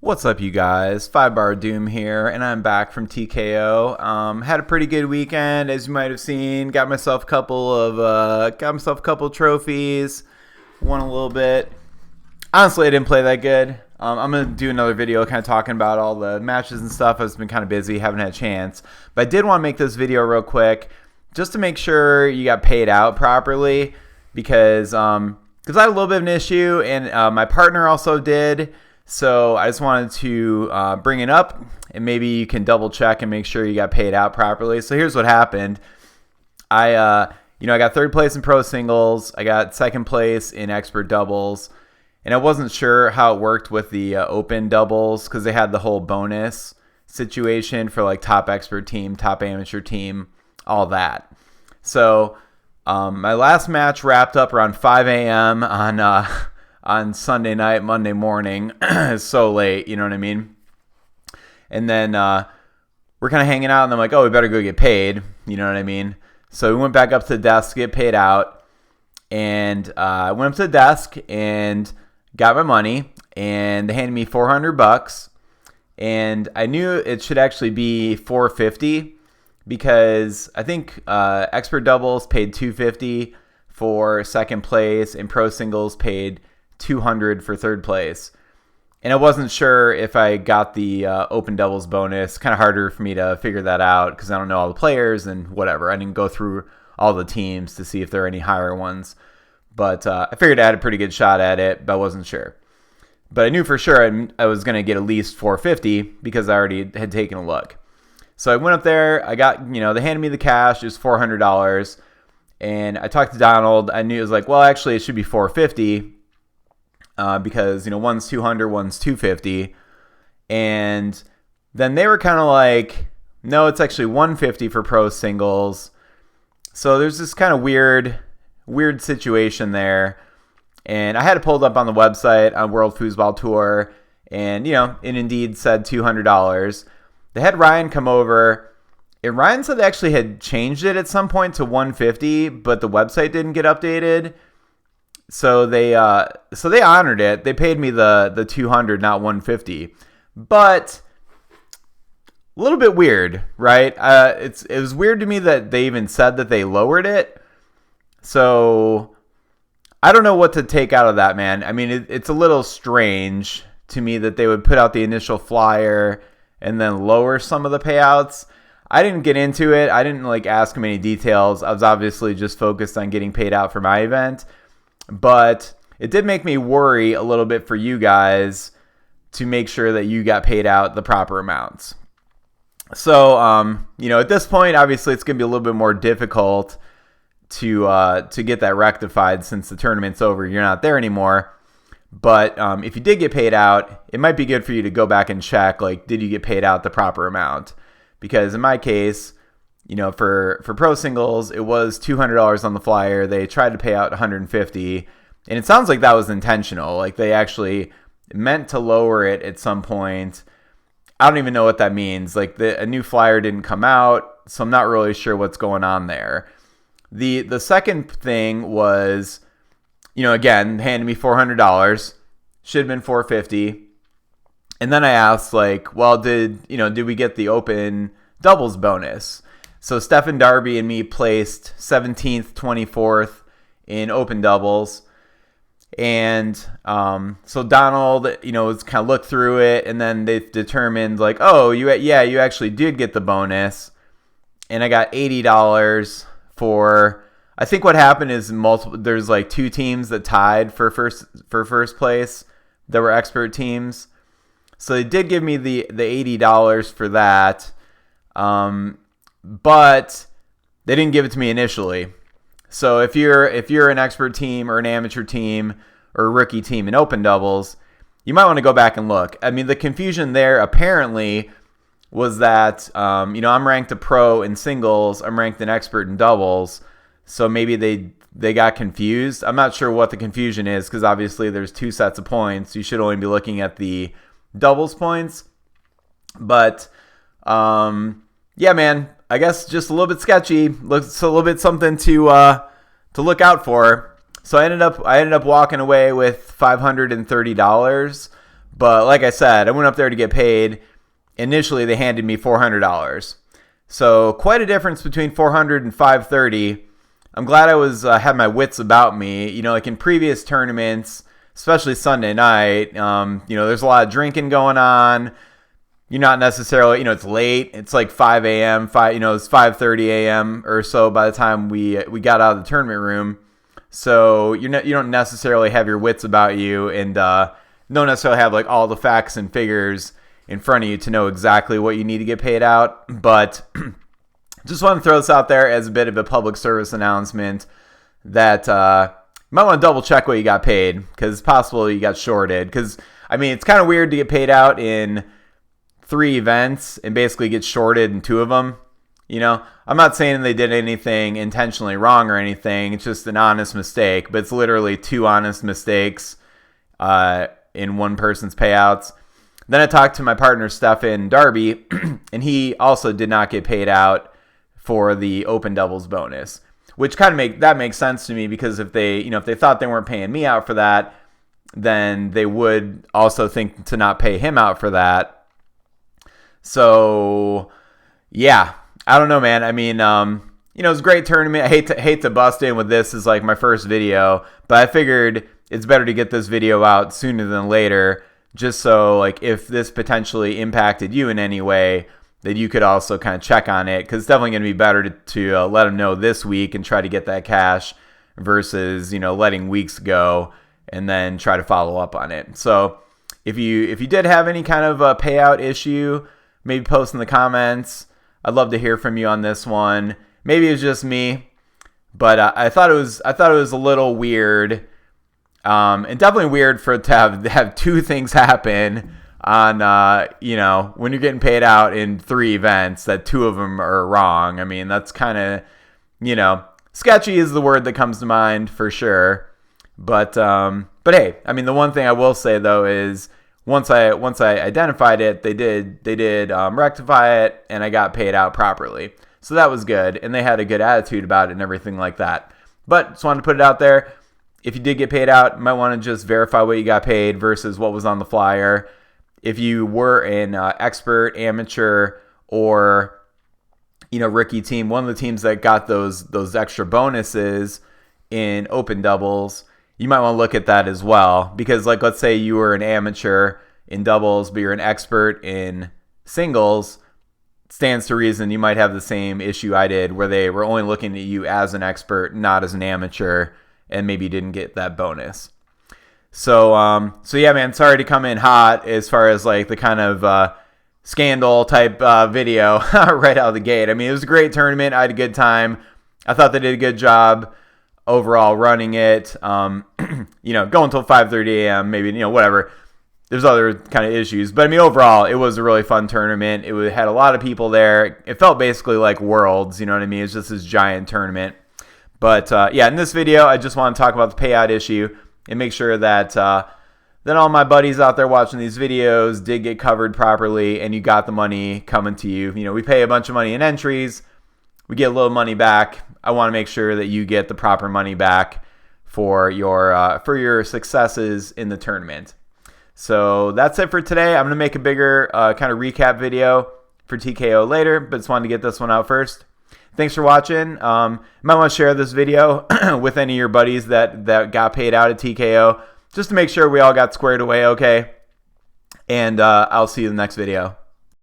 What's up, you guys? 5 Bar Doom here, and I'm back from TKO. Had a pretty good weekend, as you might have seen. Got myself a couple trophies. Won a little bit. Honestly, I didn't play that good. I'm gonna do another video, kind of talking about all the matches and stuff. I've been kind of busy, haven't had a chance, but I did want to make this video real quick, just to make sure you got paid out properly, because I had a little bit of an issue, and my partner also did. So I just wanted to bring it up, and maybe you can double check and make sure you got paid out properly. So here's what happened. I got third place in pro singles. I got second place in expert doubles, and I wasn't sure how it worked with the open doubles because they had the whole bonus situation for like top expert team, top amateur team, all that. So my last match wrapped up around 5 a.m. on Sunday night, Monday morning. It's so late, you know what I mean? And then we're kind of hanging out, and I'm like, oh, we better go get paid, you know what I mean? So we went back up to the desk to get paid out, and I went up to the desk and got my money, and they handed me $400, and I knew it should actually be $450 because I think expert doubles paid $250 for second place, and pro singles paid $200 for third place. And I wasn't sure if I got the open doubles bonus. Kind of harder for me to figure that out because I don't know all the players and whatever. I didn't go through all the teams to see if there are any higher ones. But I figured I had a pretty good shot at it, but I wasn't sure. But I knew for sure I was going to get at least $450 because I already had taken a look. So I went up there. I got, they handed me the cash. It was $400. And I talked to Donald. I knew it was like, well, actually, it should be $450. Because one's $200, one's $250, and then they were kind of like, no, it's actually $150 for pro singles. So there's this kind of weird situation there, and I had it pulled up on the website on World Foosball Tour, and it indeed said $200. They had Ryan come over, and Ryan said they actually had changed it at some point to $150, but the website didn't get updated. So they honored it. They paid me the $200, not $150. But a little bit weird, right? It was weird to me that they even said that they lowered it. So I don't know what to take out of that, man. I mean, it's a little strange to me that they would put out the initial flyer and then lower some of the payouts. I didn't get into it. I didn't ask them any details. I was obviously just focused on getting paid out for my event. But it did make me worry a little bit for you guys to make sure that you got paid out the proper amounts. So, at this point, obviously, it's going to be a little bit more difficult to get that rectified since the tournament's over. You're not there anymore. But if you did get paid out, it might be good for you to go back and check, did you get paid out the proper amount? Because in my case, for pro singles, it was $200 on the flyer. They tried to pay out $150, and it sounds like that was intentional. They actually meant to lower it at some point. I don't even know what that means. A new flyer didn't come out, so I'm not really sure what's going on there. The second thing was, again, handed me $400. Should have been $450. And then I asked, well, did we get the open doubles bonus? So Stephen Darby and me placed 17th, 24th in open doubles. And so Donald, was kind of looked through it, and then they determined oh, you actually did get the bonus. And I got $80 for, I think what happened is there's two teams that tied for first place that were expert teams. So they did give me the $80 for that. But they didn't give it to me initially. So if you're an expert team or an amateur team or a rookie team in open doubles, you might want to go back and look. I mean, the confusion there apparently was that I'm ranked a pro in singles, I'm ranked an expert in doubles, so maybe they got confused. I'm not sure what the confusion is because obviously there's two sets of points. You should only be looking at the doubles points. But yeah, man. I guess just a little bit sketchy. Looks a little bit something to look out for. So I ended up walking away with $530, But like I said, I went up there to get paid. Initially, they handed me $400. So quite a difference between $400 and $530. I'm glad I was had my wits about me. You know, like in previous tournaments, especially Sunday night, you know, there's a lot of drinking going on. You're not necessarily, you know, it's late. It's like 5 a.m. You know, it's 5:30 a.m. or so by the time we got out of the tournament room. So you don't necessarily have your wits about you, and don't necessarily have like all the facts and figures in front of you to know exactly what you need to get paid out. But just want to throw this out there as a bit of a public service announcement that you might want to double check what you got paid, because it's possible you got shorted. Because I mean, it's kind of weird to get paid out in 3 events and basically get shorted in 2 of them. You know, I'm not saying they did anything intentionally wrong or anything. It's just an honest mistake, but it's literally 2 honest mistakes in one person's payouts. Then I talked to my partner Stefan Darby, and he also did not get paid out for the open doubles bonus, which kind of makes sense to me, because if they thought they weren't paying me out for that, then they would also think to not pay him out for that. So, yeah, I don't know, man. I mean, you know, it's a great tournament. I hate to bust in with this as like my first video, but I figured it's better to get this video out sooner than later, just so like if this potentially impacted you in any way, that you could also kind of check on it, because it's definitely going to be better to let them know this week and try to get that cash versus, you know, letting weeks go and then try to follow up on it. So if you did have any kind of a payout issue, maybe post in the comments. I'd love to hear from you on this one. Maybe it was just me, but I thought it was a little weird, and definitely weird for it to have 2 things happen on you know, when you're getting paid out in 3 events, that 2 of them are wrong. I mean, that's kind of, you know, sketchy is the word that comes to mind for sure. But hey, I mean, the one thing I will say though is, Once I identified it, they did rectify it, and I got paid out properly. So that was good, and they had a good attitude about it and everything like that. But just wanted to put it out there. If you did get paid out, you might want to just verify what you got paid versus what was on the flyer. If you were an expert, amateur, or, you know, rookie team, one of the teams that got those extra bonuses in open doubles, you might want to look at that as well, because like, let's say you were an amateur in doubles, but you're an expert in singles, stands to reason you might have the same issue I did, where they were only looking at you as an expert, not as an amateur, and maybe you didn't get that bonus. So yeah, man, sorry to come in hot as far as like the kind of scandal type video right out of the gate. I mean, it was a great tournament. I had a good time. I thought they did a good job overall running it. You know, going until 5:30 a.m. maybe, you know, whatever. There's other kind of issues, but I mean, overall, it was a really fun tournament. It had a lot of people there. It felt basically like Worlds, you know what I mean? It's just this giant tournament. But yeah, in this video, I just want to talk about the payout issue and make sure that all my buddies out there watching these videos did get covered properly, and you got the money coming to you. You know, we pay a bunch of money in entries. We get a little money back. I want to make sure that you get the proper money back for your successes in the tournament. So that's it for today. I'm going to make a bigger kind of recap video for TKO later, but just wanted to get this one out first. Thanks for watching. You might want to share this video with any of your buddies that got paid out at TKO, just to make sure we all got squared away okay. And I'll see you in the next video.